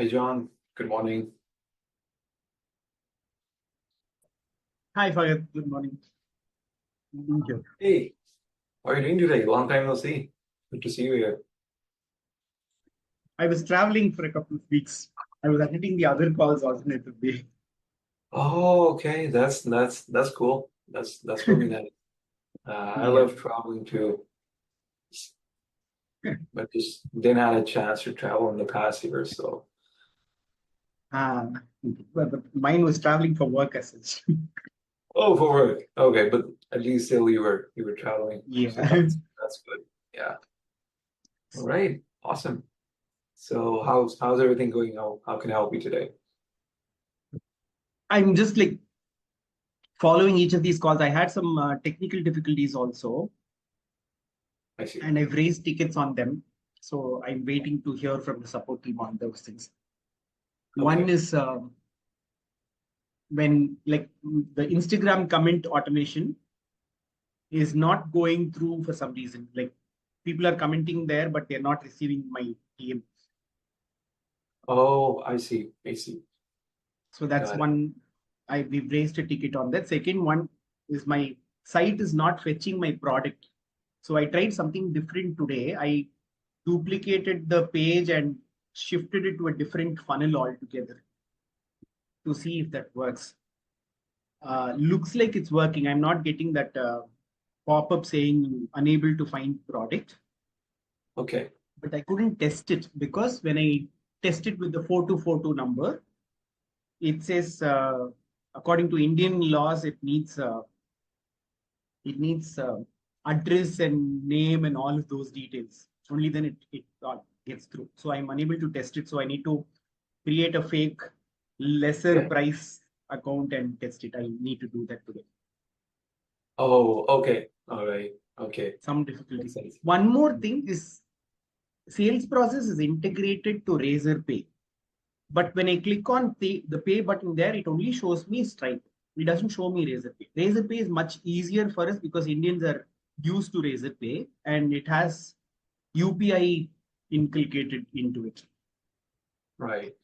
Hey John, good morning. Hi, Fayed. Good morning. Thank you. Hey, how are you doing today? Long time no see. Good to see you here. I was traveling for a couple of weeks. I was attending the other calls alternatively. Oh, okay. That's cool. That's really nice. I Yeah. love traveling too, but just didn't have a chance to travel in the past year. So, Uh, but mine was traveling for work as such. oh, for work. Okay, but at least still you were traveling, so Yeah. that's good. Yeah. All right. Awesome. So how's everything going? How can I help you today? I'm just like following each of these calls. I had some technical difficulties also, I see. and I've raised tickets on them. So I'm waiting to hear from the support team on those things. One Okay. is when like the Instagram comment automation is not going through for some reason. Like people are commenting there, but they're not receiving my DM. Oh, I see. I see. So that's Got it. one. We've raised a ticket on that. Second one is my site is not fetching my product. So I tried something different today. I duplicated the page and shifted it to a different funnel altogether to see if that works. Looks like it's working. I'm not getting that pop-up saying unable to find product, Okay. but I couldn't test it because when I tested with the 4242 number, it says according to Indian laws, it needs address and name and all of those details. Only then it gets through. So I'm unable to test it. So I need to create a fake lesser Yeah. price account and test it. I need to do that today. Oh, okay. All right. Okay. Some Makes difficulties. sense. One more thing is sales process is integrated to Razorpay. But when I click on the pay button there, it only shows me Stripe. It doesn't show me Razorpay. Razorpay is much easier for us because Indians are used to Razorpay and it has UPI inculcated into it. Right.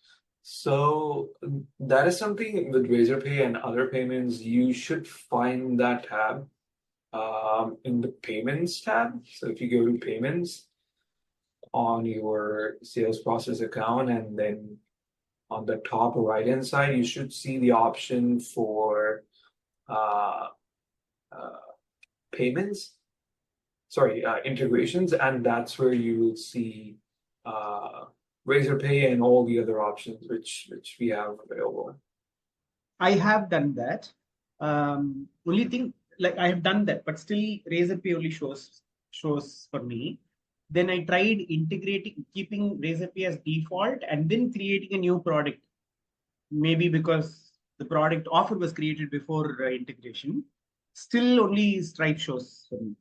So that is something with Razorpay and other payments, you should find that tab in the payments tab. So if you go to payments on your sales process account and then on the top right hand side, you should see the option for uh, uh, payments. Sorry, integrations, and that's where you will see uh, Razorpay and all the other options which we have available. I have done that. Only thing like I have done that, but still Razorpay only shows for me. Then I tried integrating, keeping Razorpay as default, and then creating a new product. Maybe because the product offer was created before integration, still only Stripe shows for me.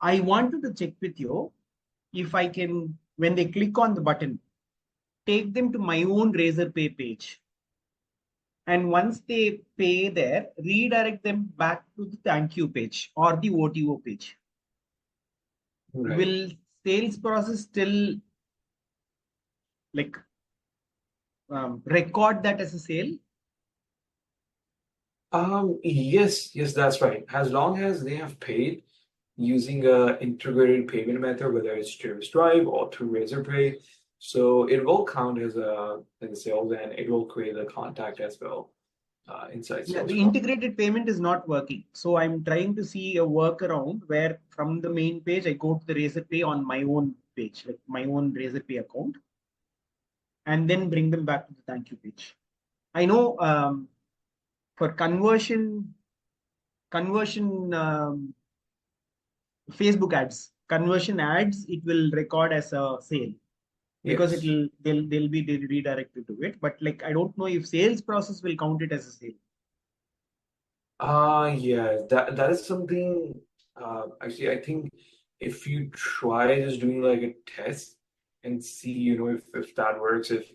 I wanted to check with you if I can, when they click on the button, take them to my own Razorpay page. And once they pay there, redirect them back to the thank you page or the OTO page. Right. Will sales process still like record that as a sale? Yes, that's right. As long as they have paid using a integrated payment method, whether it's through Stripe or through Razorpay, so it will count as a sales and it will create a contact as well inside Yeah, sales the process. integrated payment is not working. So I'm trying to see a workaround where from the main page, I go to the Razorpay on my own page, like my own Razorpay account, and then bring them back to the thank you page. I know for conversion Facebook ads, conversion ads, it will record as a sale because Yes. they'll be redirected to it. But like I don't know if sales process will count it as a sale. Yeah, that is something. Actually, I think if you try just doing like a test and see, if that works, if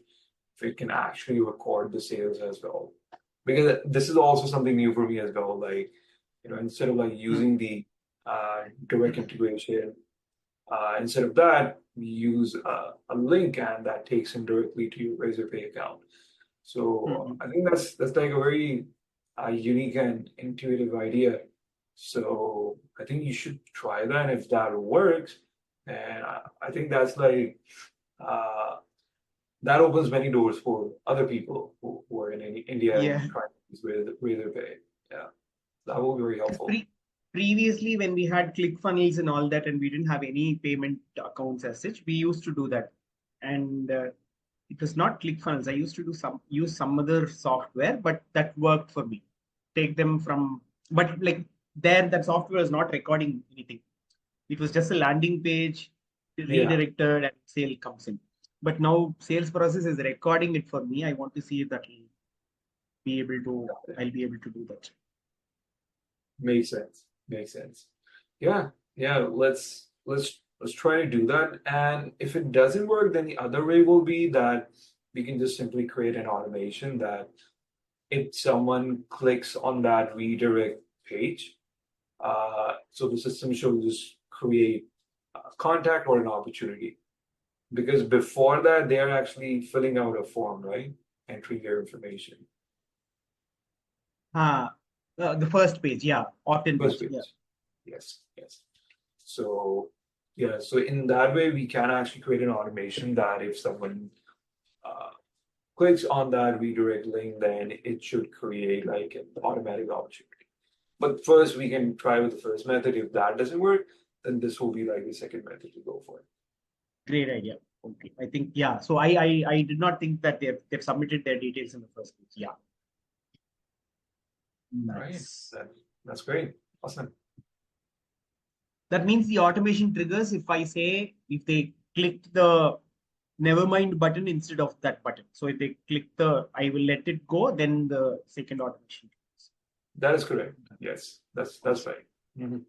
it can actually record the sales as well, because this is also something new for me as well. Like, instead of like Hmm. using the direct integration, instead of that, use a link and that takes him directly to your Razorpay account. So Mhm. I think that's like a very unique and intuitive idea. So I think you should try that. If that works, and I think that's like uh, that opens many doors for other people who are in India Yeah. and trying to use Razorpay. Yeah, that will be very Because helpful. previously, when we had ClickFunnels and all that, and we didn't have any payment accounts as such, we used to do that. And it was not ClickFunnels. I used to use some other software, but that worked for me. Take them from, but like there, that software was not recording anything. It was just a landing page, Yeah, redirected, and sale comes in. But now sales process is recording it for me. I want to see if that will be able to. I'll be able to do that. makes sense. Makes sense. Yeah, yeah. Let's try to do that. And if it doesn't work, then the other way will be that we can just simply create an automation that if someone clicks on that redirect page, so the system should just create a contact or an opportunity. Because before that, they're actually filling out a form, right? Entering their information. Ah, the first page, yeah, opt-in First page, yeah. page. Yes, yes. So, yeah, so in that way, we can actually create an automation that if someone uh, clicks on that redirect link, then it should create like an automatic opportunity. But first, we can try with the first method. If that doesn't work, then this will be like the second method to go for. Great idea. Okay, I think yeah. So I did not think that they've submitted their details in the first place. Yeah, Right. nice. That's great. Awesome. That means the automation triggers if they click the nevermind button instead of that button. So if they click the I will let it go, then the second automation triggers. That is correct. Yes, that's Awesome. right. Mhm.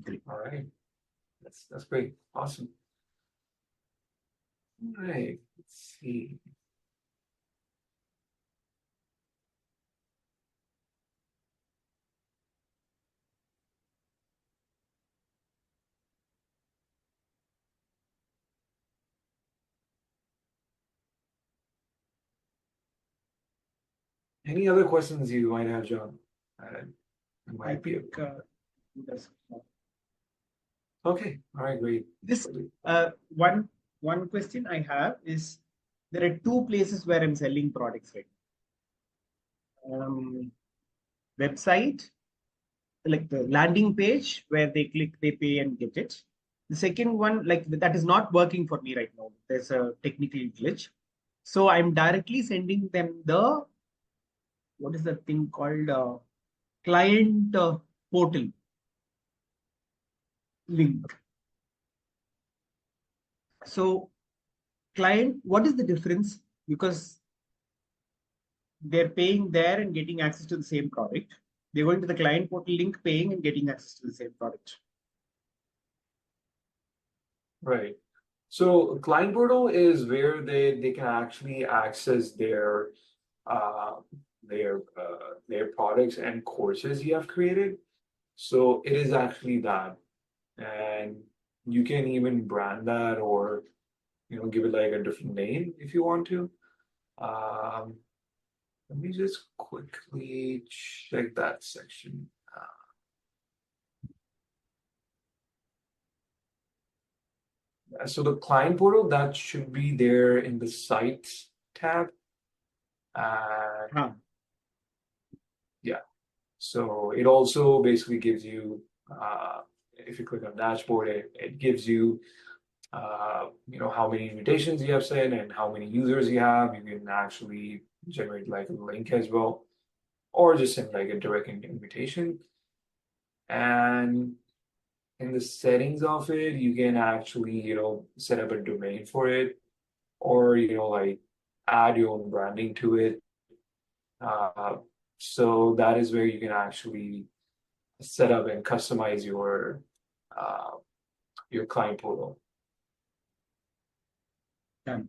Great. All right. That's great. Awesome. All right. Let's see. Any other questions you might have, John? I I might be able. think that's Okay. All right. Great. this Great. one question I have is there are two places where I'm selling products right. Website like the landing page where they click, they pay and get it. The second one, like that is not working for me right now. There's a technical glitch. So I'm directly sending them the, what is the thing called client portal link. So client, what is the difference? Because they're paying there and getting access to the same product. They're going to the client portal link, paying and getting access to the same product. Right. So client portal is where they can actually access uh their products and courses you have created. So it is actually that, and you can even brand that or give it like a different name if you want to. Um, Let me just quickly check that section. So the client portal that should be there in the sites tab. Uh, Huh. yeah. So it also basically gives you, if you click on dashboard, it gives you, how many invitations you have sent and how many users you have. You can actually generate like a link as well, or just send like a direct invitation. And in the settings of it, you can actually, set up a domain for it, or, like add your own branding to it. Uh, so that is where you can actually set up and customize uh, your client portal. Done.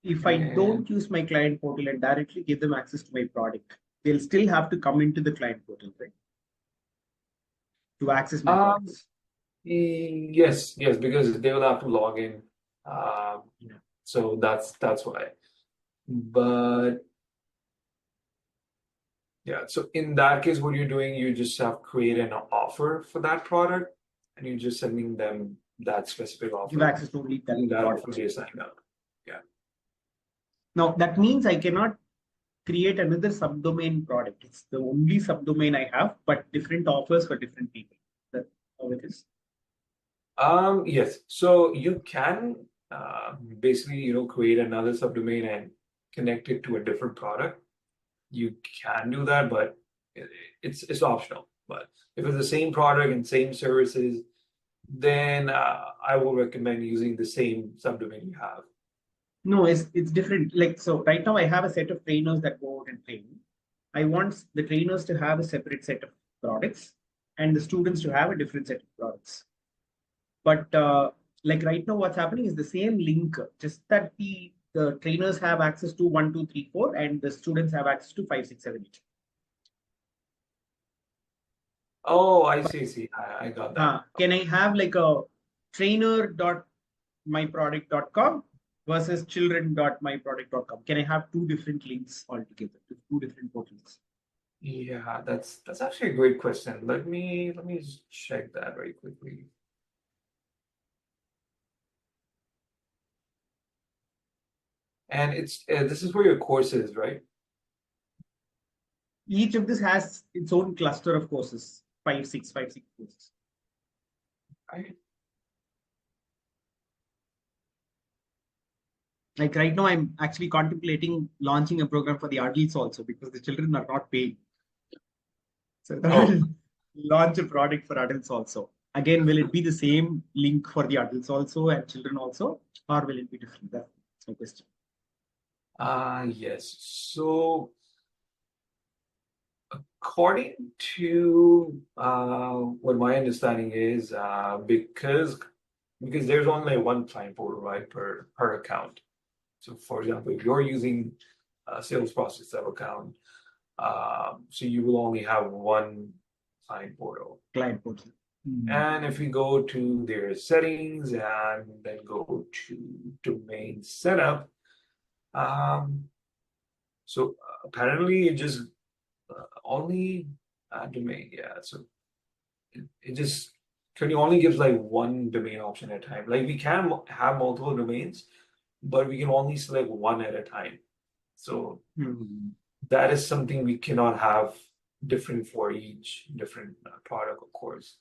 If I And don't use my client portal and directly give them access to my product, they'll still have to come into the client portal, right? to access my Um, products? yes, yes, because they will have to log in. Um, Yeah. so that's why. But yeah, so in that case, what you're doing, you just have created an offer for that product, and you're just sending them that specific Give offer, access to only that and that offer product. they sign up. Yeah. Now that means I cannot create another subdomain product. It's the only subdomain I have, but different offers for different people. That's how it is. Yes. So you can basically, create another subdomain and connect it to a different product. You can do that, but it, it's optional. But if it's the same product and same services, then I will recommend using the same subdomain you have. No, it's different. Like so, right now I have a set of trainers that go out and train. I want the trainers to have a separate set of products, and the students to have a different set of products. But like right now, what's happening is the same link, just that the trainers have access to 1, 2, 3, 4, and the students have access to 5, 6, 7, 8. Oh, I see. See, I got that. Can I have like a trainer.myproduct.com versus children.myproduct.com? Can I have two different links altogether, two different portals? Yeah, that's actually a great question. Let me just check that very quickly. And it's this is for your courses, right? Each of this has its own cluster of courses, 5, 6 courses. Right. Like right now, I'm actually contemplating launching a program for the adults also because the children are not paying. So that Oh, will launch a product for adults also. Again, will it be the same link for the adults also and children also, or will it be different? That's my question. yes. So according to what my understanding is, because there's only one client portal, right, per account. So for example, if you're using a sales process dev account, so you will only have one client portal. Client portal. And if we go to their settings and then go to domain setup, um, so apparently it just only domain, yeah. So it just currently only gives like one domain option at a time. Like we can have multiple domains, but we can only select one at a time. So Hmm. that is something we cannot have different for each different product, of course,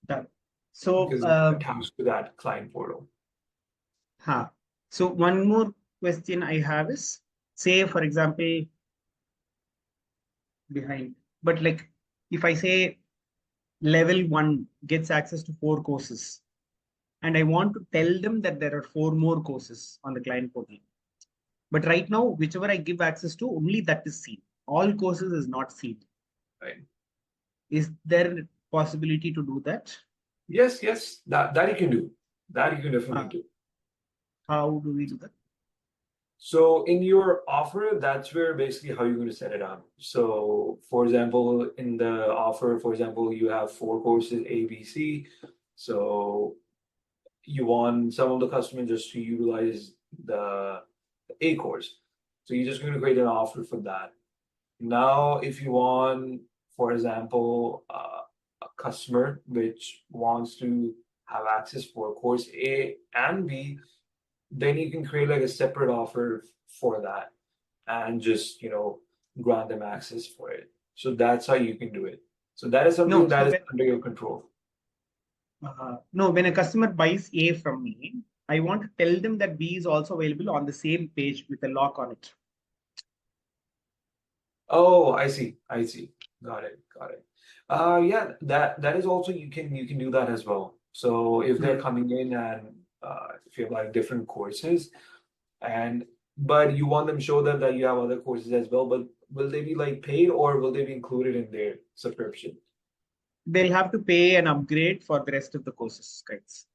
That. So, because it's attached to that client portal. huh. So one more question I have is, say for example, behind, but like if I say level 1 gets access to 4 courses, and I want to tell them that there are 4 more courses on the client portal. But right now, whichever I give access to, only that is seen. All courses is not seen. Right. Is there a possibility to do that? Yes, yes, that you can do. That you can definitely Uh, do. how do we do that? So in your offer, that's where basically how you're going to set it up. So for example, in the offer, for example, you have 4 courses, A, B, C. So you want some of the customers just to utilize the A course. So you're just going to create an offer for that. Now, if you want, for example, a customer which wants to have access for course A and B, then you can create like a separate offer for that and just, grant them access for it. So that's how you can do it. So that is something No. that So is when under your control. no, when a customer buys A from me, I want to tell them that B is also available on the same page with a lock on it. Oh, I see. I see. Got it. Got it. Yeah, that is also you can do that as well. So if they're Hmm. coming in and if you have like different courses and but you want them to show them that you have other courses as well, but will they be like paid or will they be included in their subscription? They'll have to pay an upgrade for the rest of the courses, guys.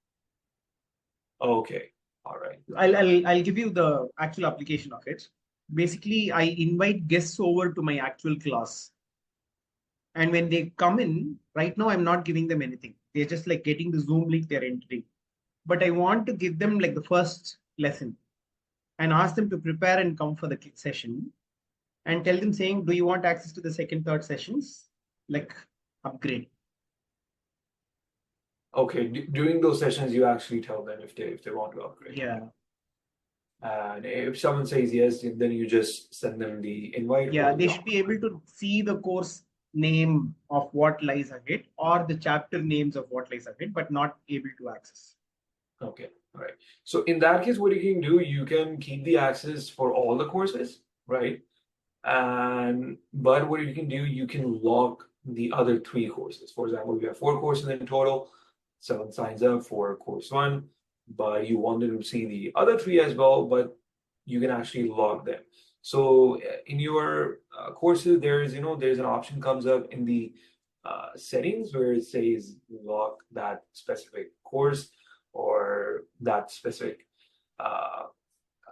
Okay. All right. I'll give you the actual application of it. Basically, I invite guests over to my actual class, And when they come in, right now I'm not giving them anything. They're just like getting the Zoom link they're entering. But I want to give them like the first lesson and ask them to prepare and come for the session and tell them saying, do you want access to the second, third sessions? Like upgrade. Okay, during those sessions, you actually tell them if they want to upgrade. Yeah. And if someone says yes, then you just send them the invite. Yeah, Or they the should be able to see the course name of what lies ahead or the chapter names of what lies ahead, but not able to access. Okay, all right. So in that case, what you can do, you can keep the access for all the courses, right? And but what you can do, you can log the other three courses. For example, we have four courses in total. Someone signs up for course one, but you wanted to see the other three as well, but you can actually log them. So in your courses, there's an option comes up in the settings where it says log that specific course or that specific uh,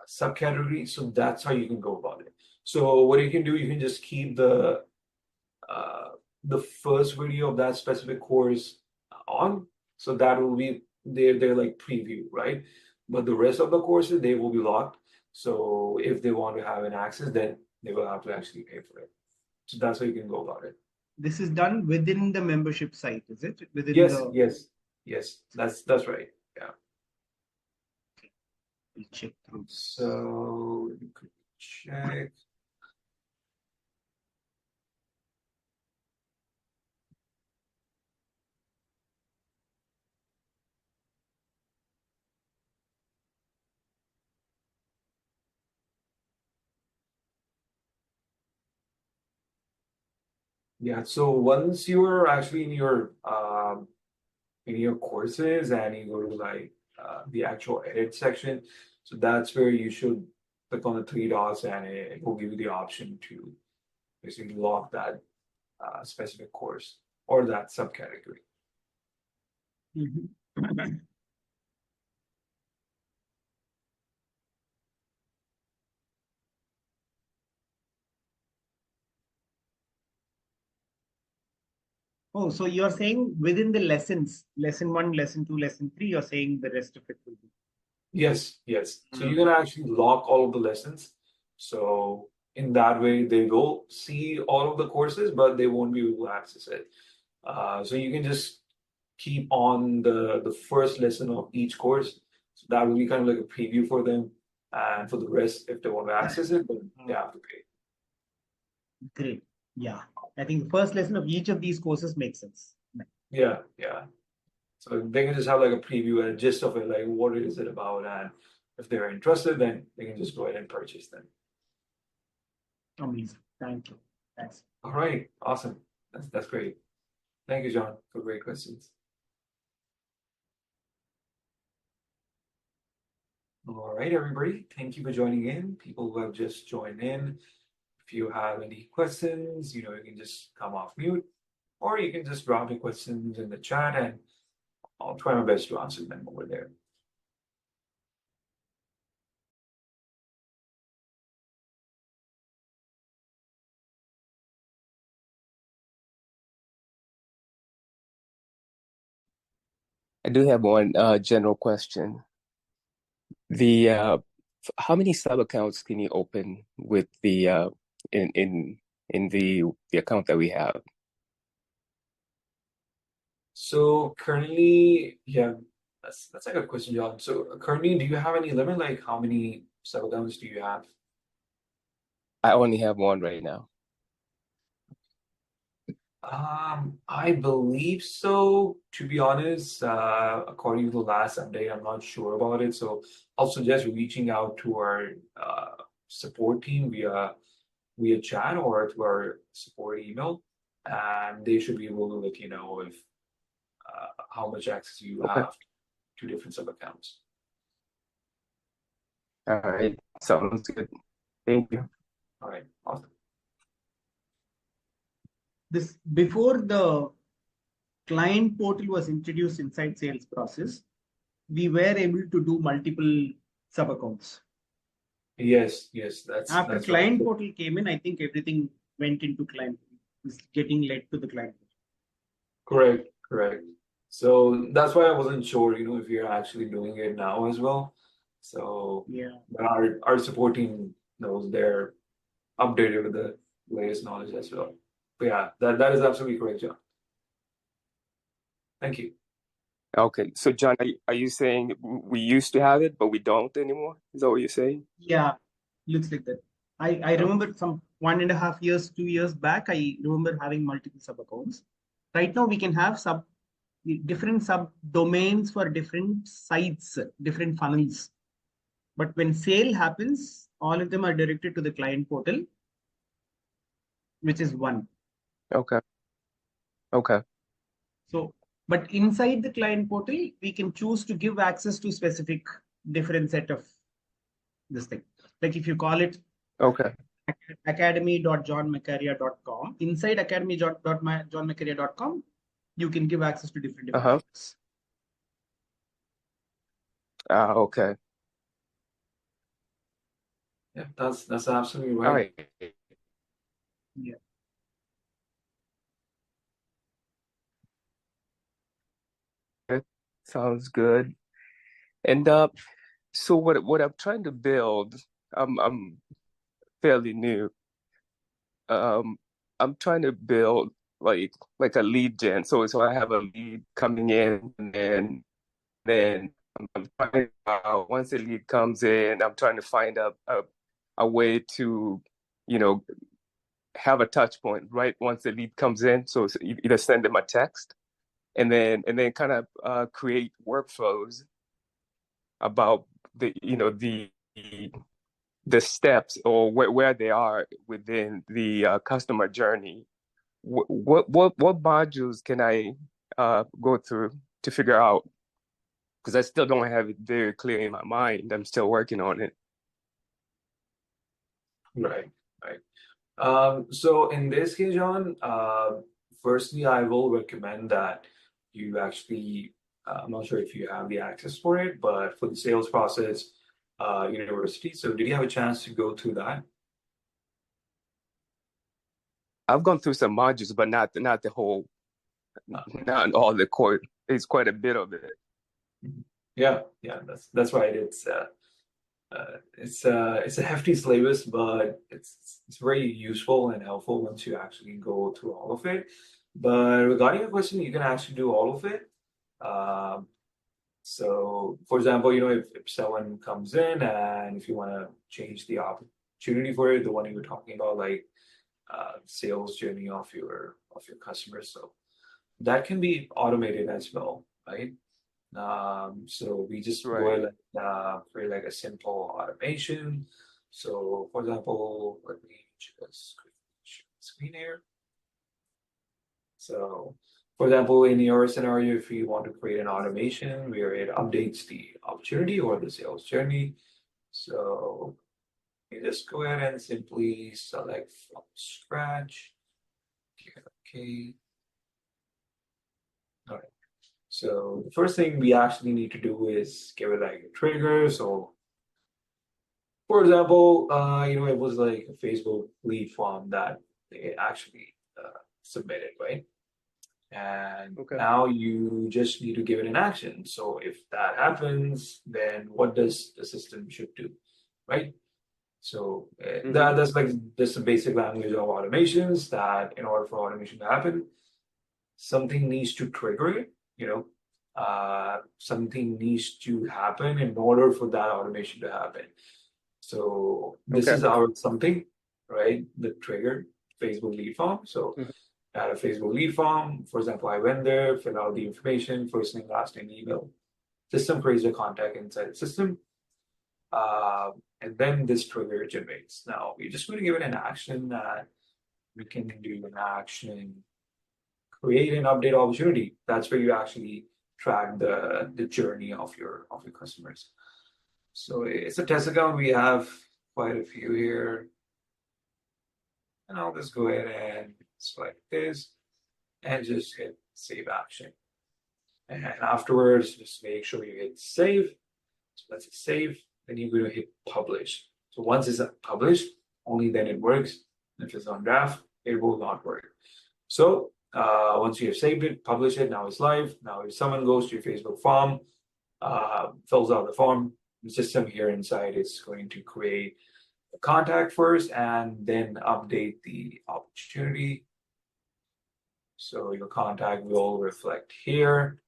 subcategory. So that's how you can go about it. So what you can do, you can just keep uh, the first video of that specific course on. So that will be they're like preview, right? But the rest of the courses they will be locked. So if they want to have an access, then they will have to actually pay for it. So that's how you can go about it. This is done within the membership site, is it? Within Yes, the yes. That's right. Yeah. we'll check through. So you could check. Yeah, so once you're actually in your courses and you go to like the actual edit section, so that's where you should click on the three dots and it will give you the option to basically lock that specific course or that subcategory. Mhm. Oh, so you're saying within the lessons, lesson one, lesson two, lesson three, you're saying the rest of it will be. Yes, yes. So you can actually lock all of the lessons. So in that way, they will see all of the courses, but they won't be able to access it. So you can just keep on the first lesson of each course. So that will be kind of like a preview for them. And for the rest, if they want to access it, then they have to pay. Great. Yeah. I think the first lesson of each of these courses makes sense. Yeah, yeah. So they can just have like a preview and a gist of it, like what is it about, and if they're interested, then they can just go ahead and purchase them. Amazing. Thank you. Thanks. All right, awesome. That's great. Thank you, John, for great questions. All right, everybody. Thank you for joining in. People who have just joined in. If you have any questions, you can just come off mute, or you can just drop your questions in the chat, and I'll try my best to answer them over there. I do have one general question. How many sub accounts can you open with the in the account that we have? So currently, yeah, that's a good question, John. So currently, do you have any limit? Like how many sub accounts do you have? I only have one right now. I believe so. To be honest, according to the last update, I'm not sure about it. So I'll suggest reaching out to our support team via chat or to our support email, and they should be able to let you know if how much access you Okay. have to different sub accounts. All right. Sounds good. Thank you. All right, awesome. This before the client portal was introduced inside sales process, we were able to do multiple sub accounts. Yes, After that's client right. portal came in, I think everything went into client. is getting led to the client. Correct, correct. So that's why I wasn't sure, if you're actually doing it now as well. So Yeah. but our support team knows they're updated with the latest knowledge as well. But yeah, that is absolutely correct, John. Thank you. Okay, so John, are you saying we used to have it, but we don't anymore? Is that what you're saying? Yeah, looks like that. I Oh, remember some 1.5 years, 2 years back, I remember having multiple sub accounts. Right now, we can have different sub domains for different sites, different funnels. But when sale happens, all of them are directed to the client portal, which is one. okay, okay, So, but inside the client portal, we can choose to give access to specific different set of this thing. Like if you call it okay. academy.johnmacaria.com, inside academy.johnmacaria.com, you can give access to different Uh-huh. things. Okay. Yeah, that's absolutely All right. right. Yeah. Sounds good. And so what I'm trying to build, I'm fairly new. Um, I'm trying to build like a lead gen. So I have a lead coming in, and then I'm trying once the lead comes in, I'm trying to find a way to, you know, have a touch point right once the lead comes in. So it's either send them a text and then kind of create workflows about the steps or where they are within the customer journey. What modules can I go through to figure out? Because I still don't have it very clear in my mind. I'm still working on it. Right, right. So in this case, John, firstly, I will recommend that you actually, I'm not sure if you have the access for it, but for the sales process, university. So did you have a chance to go through that? I've gone through some modules, but not the whole, Uh, not all the core. It's quite a bit of it. yeah, yeah, that's right. It's a hefty syllabus, but it's very useful and helpful once you actually go through all of it. But regarding your question, you can actually do all of it. Um, So, for example, if someone comes in and if you want to change the opportunity for it, the one you were talking about, like sales journey of your customers, so that can be automated as well, right? So we just go Right. ahead and create like a simple automation. So, for example, let me just share the screen here. So, for example, in your scenario, if you want to create an automation where it updates the opportunity or the sales journey, so you just go ahead and simply select from scratch. Okay. All right. So the first thing we actually need to do is give it like a trigger. So, for example, it was like a Facebook lead form that they actually submitted, right? And Okay. now you just need to give it an action. So if that happens, then what does the system should do, right? So Mm-hmm. that's like just the basic language of automations that in order for automation to happen, something needs to trigger it, something needs to happen in order for that automation to happen. So this Okay. is our something, right? The trigger Facebook lead form. So Mhm. add a Facebook lead form. For example, I went there, fill out the information, first name, last name, email. System creates a contact inside the system. And then this trigger generates. Now we're just going to give it an action that we can do an action, create an update opportunity. That's where you actually track the journey of your customers. So it's a test account. We have quite a few here. And I'll just go ahead and select this and just hit save action. And afterwards, just make sure you hit save. So let's hit save. Then you're going to hit publish. So once it's published, only then it works. If it's on draft, it will not work. So once you have saved it, publish it, now it's live. Now if someone goes to your Facebook form, fills out the form, the system here inside is going to create a contact first and then update the opportunity. So your contact will reflect here,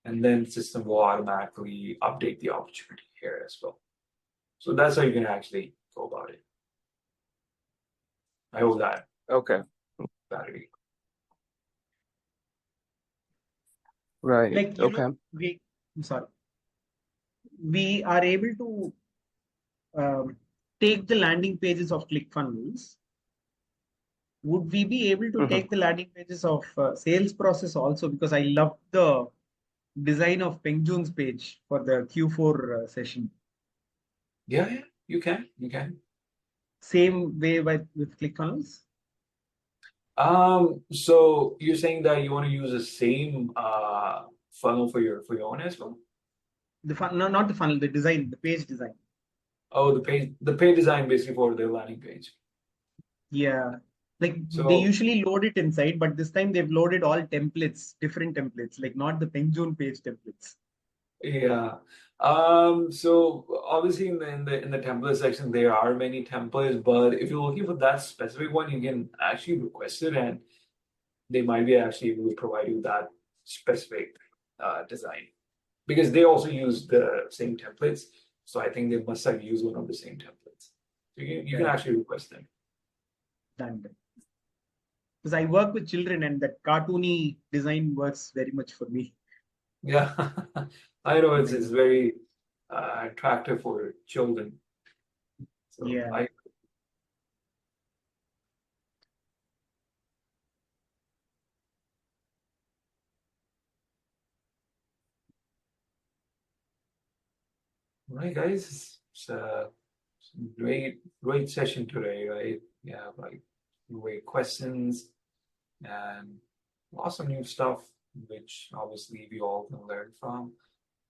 and then the system will automatically update the opportunity here as well. So that's how you can actually go about it. I hope that Okay. clarity. Right. Like, you Okay. know, I'm sorry, we are able to take the landing pages of ClickFunnels. Would we be able to Mhm. take the landing pages of sales process also? Because I love the design of Peng Joon's page for the Q4 session. Yeah, you can. Same way with ClickFunnels? So you're saying that you want to use the same funnel for your own as well? No, not the funnel, the design, the page design. Oh, the page design basically for the landing page. Yeah. Like they So usually load it inside, but this time they've loaded all templates, different templates, like not the Peng Joon page templates. yeah. So obviously in the template section there are many templates, but if you're looking for that specific one, you can actually request it and they might be actually able to provide you that specific design. Because they also use the same templates. So I think they must have used one of the same templates. So you can Correct. actually request them. Done. Because I work with children and that cartoony design works very much for me. Yeah, I know it's Amazing. very attractive for children. So Yeah. I right guys, it's a great session today, right? Yeah, like great questions and lots of new stuff, which obviously we all can learn from.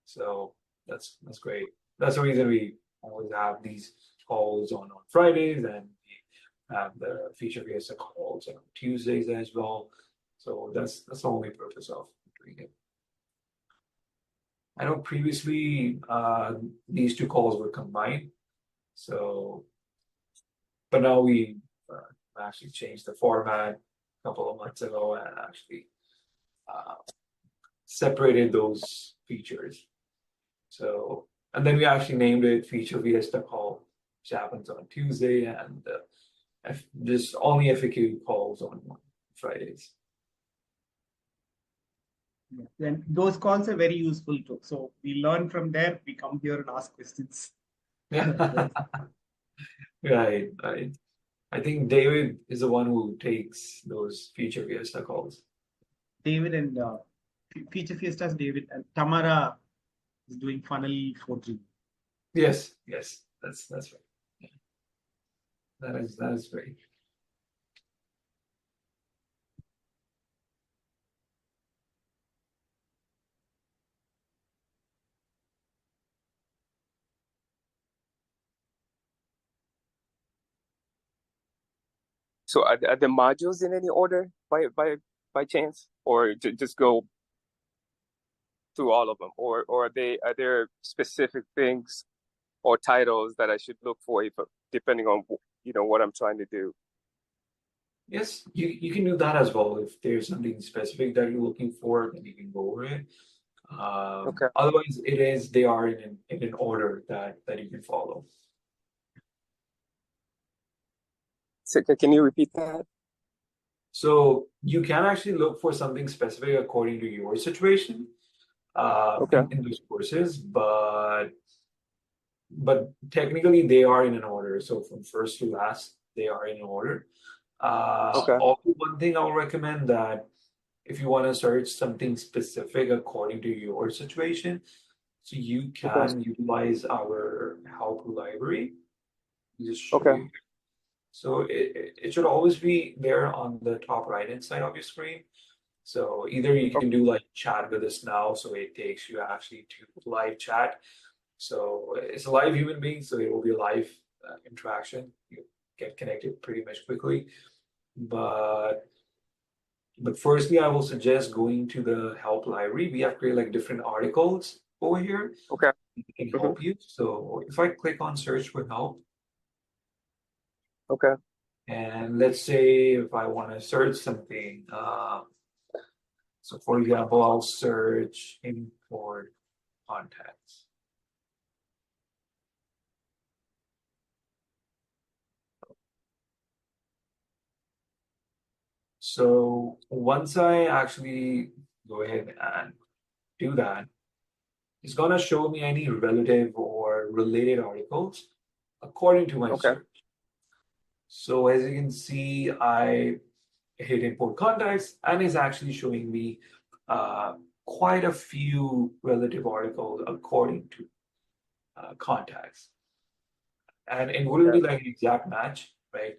So that's great. That's the reason we always have these calls on Fridays and we have the feature fiesta calls on Tuesdays as well. So that's the only purpose of doing it. I know previously these two calls were combined, so but now we actually changed the format a couple of months ago and actually uh, separated those features. So, and then we actually named it Feature Fiesta Call, which happens on Tuesday, and just only FAQ calls on Fridays. Yeah. And those calls are very useful too. So we learn from there, we come here and ask questions. Yeah, right. I think David is the one who takes those Feature Fiesta calls. David and Feature Fiestas, David and Tamara is doing funnel forging. Yes, that's right. Yeah, that is great. So are the modules in any order by chance, or just go through all of them, or are there specific things or titles that I should look for if, depending on what I'm trying to do? Yes, you can do that as well. If there's something specific that you're looking for, then you can go over it. Okay. Otherwise, they are in an order that you can follow. So can you repeat that? So you can actually look for something specific according to your situation Okay. in those courses, but technically they are in an order. So from first to last, they are in order. Okay. Also, one thing I'll recommend that if you want to search something specific according to your situation, so you Okay. can utilize our help library. Just show Okay. you. So it should always be there on the top right hand side of your screen. So either you can do like chat with us now, so it takes you actually to live chat. So it's a live human being, so it will be a live interaction. You get connected pretty much quickly. but firstly, I will suggest going to the help library. We have created like different articles over here Okay. that can Hmm. help you. So if I click on search for help, Okay. and let's say if I want to search something, so for example, I'll search import contacts. So once I actually go ahead and do that, it's gonna show me any relative or related articles according to my Okay. search. So as you can see, I hit import contacts and it's actually showing me quite a few relative articles according to contacts. And it wouldn't Okay. be like an exact match, right?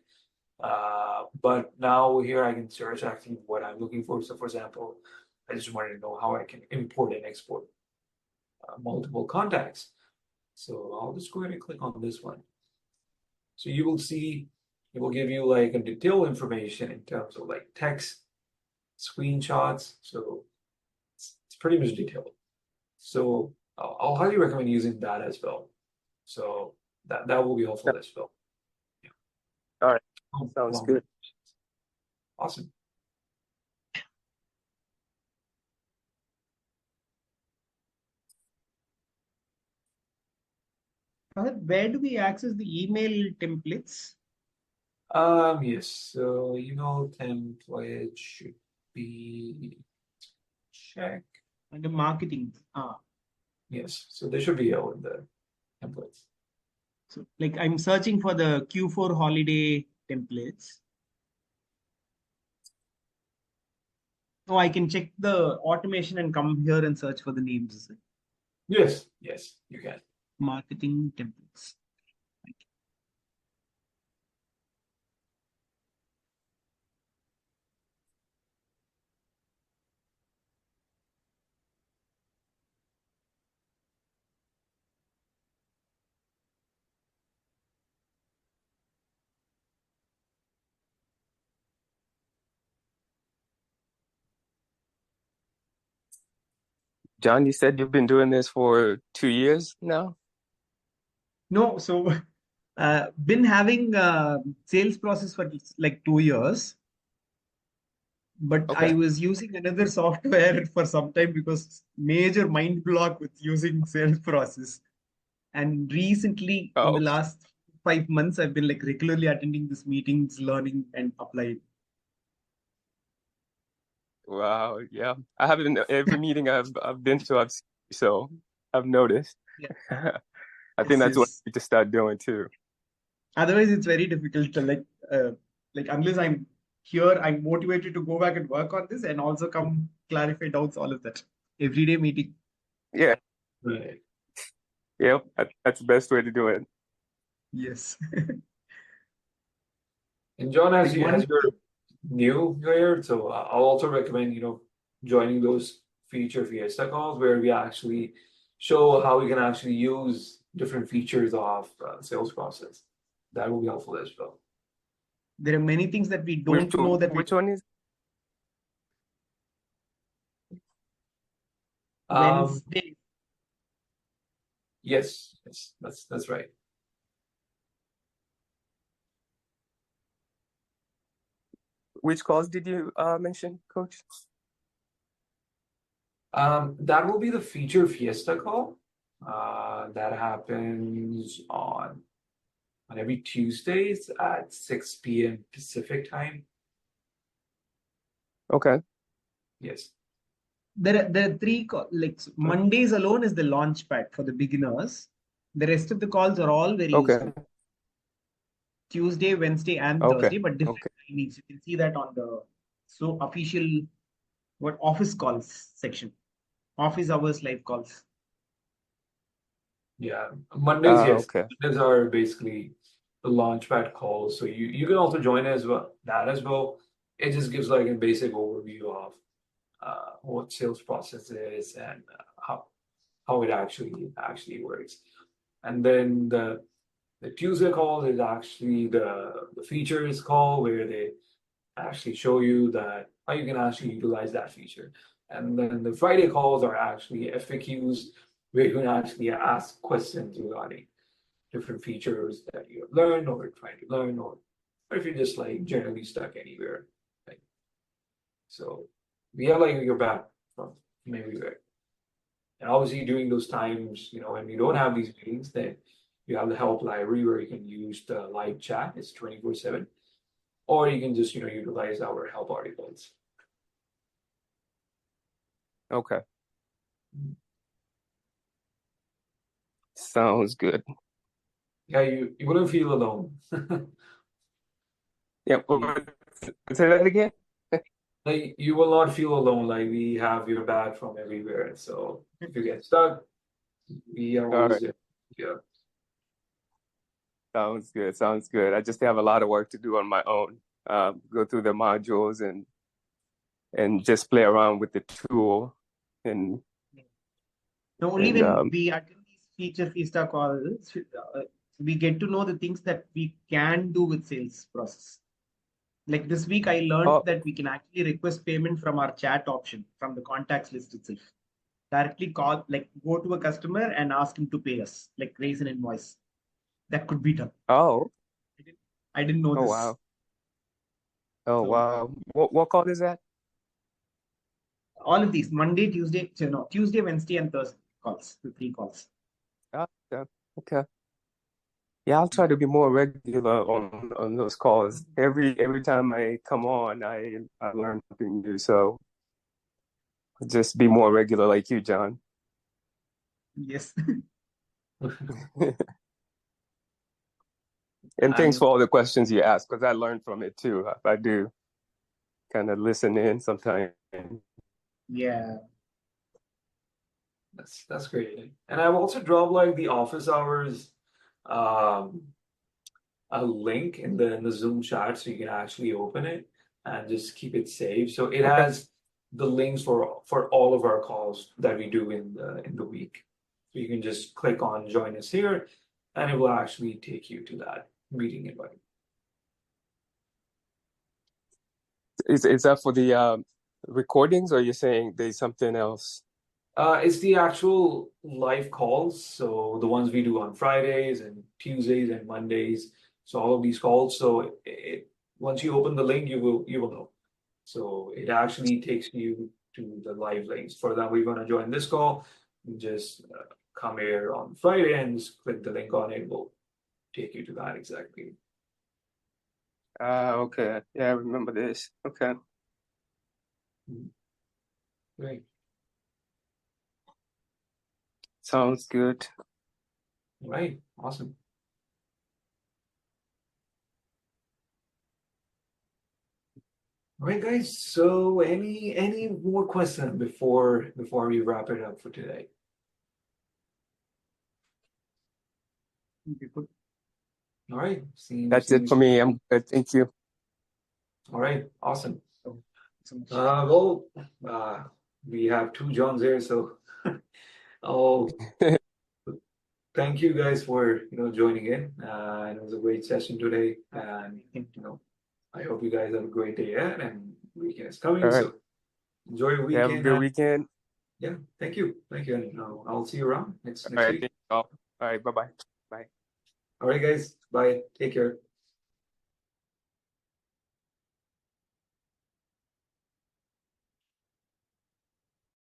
But now here I can search actually what I'm looking for. So for example, I just wanted to know how I can import and export multiple contacts. So I'll just go ahead and click on this one. So you will see it will give you like a detailed information in terms of like text, screenshots. So it's pretty much detailed. So I'll highly recommend using that as well. So that will be helpful as well. Yeah. All right. Sounds Along with good. awesome. Where do we access the email templates? Yes, so email template should be check. Under marketing. Yes, so they should be out in the templates. So like I'm searching for the Q4 holiday templates. Oh, I can check the automation and come here and search for the names. Is it? Yes, yes, you can. Marketing templates. John, you said you've been doing this for 2 years now? No, so been having sales process for like 2 years, but I Okay. was using another software for some time because major mind block with using sales process. And recently, in the Oh, last 5 months, I've been like regularly attending these meetings, learning and applying. wow. Yeah. I haven't every meeting I've been to, I've seen, so I've noticed. Yeah. I think Yes, that's what I yes. need to start doing too. Otherwise, it's very difficult to like unless I'm here, I'm motivated to go back and work on this and also come clarify doubts, all of that. Everyday meeting. Yeah. Right. Yep. That's the best way to do it. Yes. And John, Like as one, you're new here, so I'll also recommend, joining those feature Fiesta calls where we actually show how we can actually use different features of sales process. That will be helpful as well. there are many things that we Which don't know that we which one is? Um, Wednesday. yes, yes, that's right. Which calls did you mention, Coach? That will be the feature Fiesta call. That happens on every Tuesdays at 6 p.m. Pacific time. Okay. Yes. There are three like Mondays alone is the launch pad for the beginners. The rest of the calls are all very Okay. useful. Tuesday, Wednesday, and Okay. Thursday, but different Okay. timings. You can see that on the so official what office calls section, office hours live calls. Yeah. Mondays, yes. Okay. Mondays are basically the launchpad calls. So you can also join as well. That as well. It just gives like a basic overview of what sales process is and how it actually works. And then the Tuesday call is actually the features call where they actually show you that how you can actually utilize that feature. And then the Friday calls are actually FAQs where you can actually ask questions regarding different features that you have learned or trying to learn, or if you're just like generally stuck anywhere. Like, so we have like your back from everywhere. And obviously during those times, when you don't have these meetings, then you have the help library where you can use the live chat. It's 24/7. Or you can just, utilize our help articles. Okay. Sounds good. Yeah, you wouldn't feel alone. Yeah, say that again? Like you will not feel alone. Like we have your back from everywhere. So if you get stuck, we are All always right. there. Yeah. Sounds good. Sounds good. I just have a lot of work to do on my own. Go through the modules and just play around with the tool and Now, only and when we attend these feature Fista calls, we get to know the things that we can do with sales process. Like this week, I learned oh that we can actually request payment from our chat option from the contacts list itself. Directly call, like go to a customer and ask him to pay us, like raise an invoice. That could be done. oh I didn't know oh this. wow. Oh So wow. What call is that? all of these Monday, Tuesday, so no, Tuesday, Wednesday, and Thursday calls, the 3 calls. Oh, okay. Okay. Yeah, I'll try to be more regular on those calls. Every time I come on, I learn something new. So just be more regular like you, John. Yes. And thanks And for all the questions you ask, because I learned from it too. I do kind of listen in sometimes. Yeah. that's great. And I've also dropped like the office hours um a link in the Zoom chat so you can actually open it and just keep it saved. So it Okay. has the links for all of our calls that we do in the week. So you can just click on join us here and it will actually take you to that meeting invite. Is that for the recordings, or you're saying there's something else? It's the actual live calls, so the ones we do on Fridays and Tuesdays and Mondays. So all of these calls. So once you open the link, you will know. So it actually takes you to the live links. For example, you're gonna join this call, you just come here on Friday and just click the link on it. It will take you to that exactly. Okay. Yeah, I remember this. Okay. Mhm. Great. Sounds good. All right. Awesome. All right, guys. So any more questions before we wrap it up for today? All right. That's it for me. I'm good. Thank you. All right. Awesome. So much. Well, uh, we have two Johns here, so oh, thank you guys for joining in. And it was a great session today, and I hope you guys have a great day ahead, and weekend is All coming, right. so enjoy your You have a weekend. good And weekend. yeah, thank you, and I'll see you around next All right. week. Thank you all. All right. Bye-bye. Bye. All right, guys. Bye. Take care.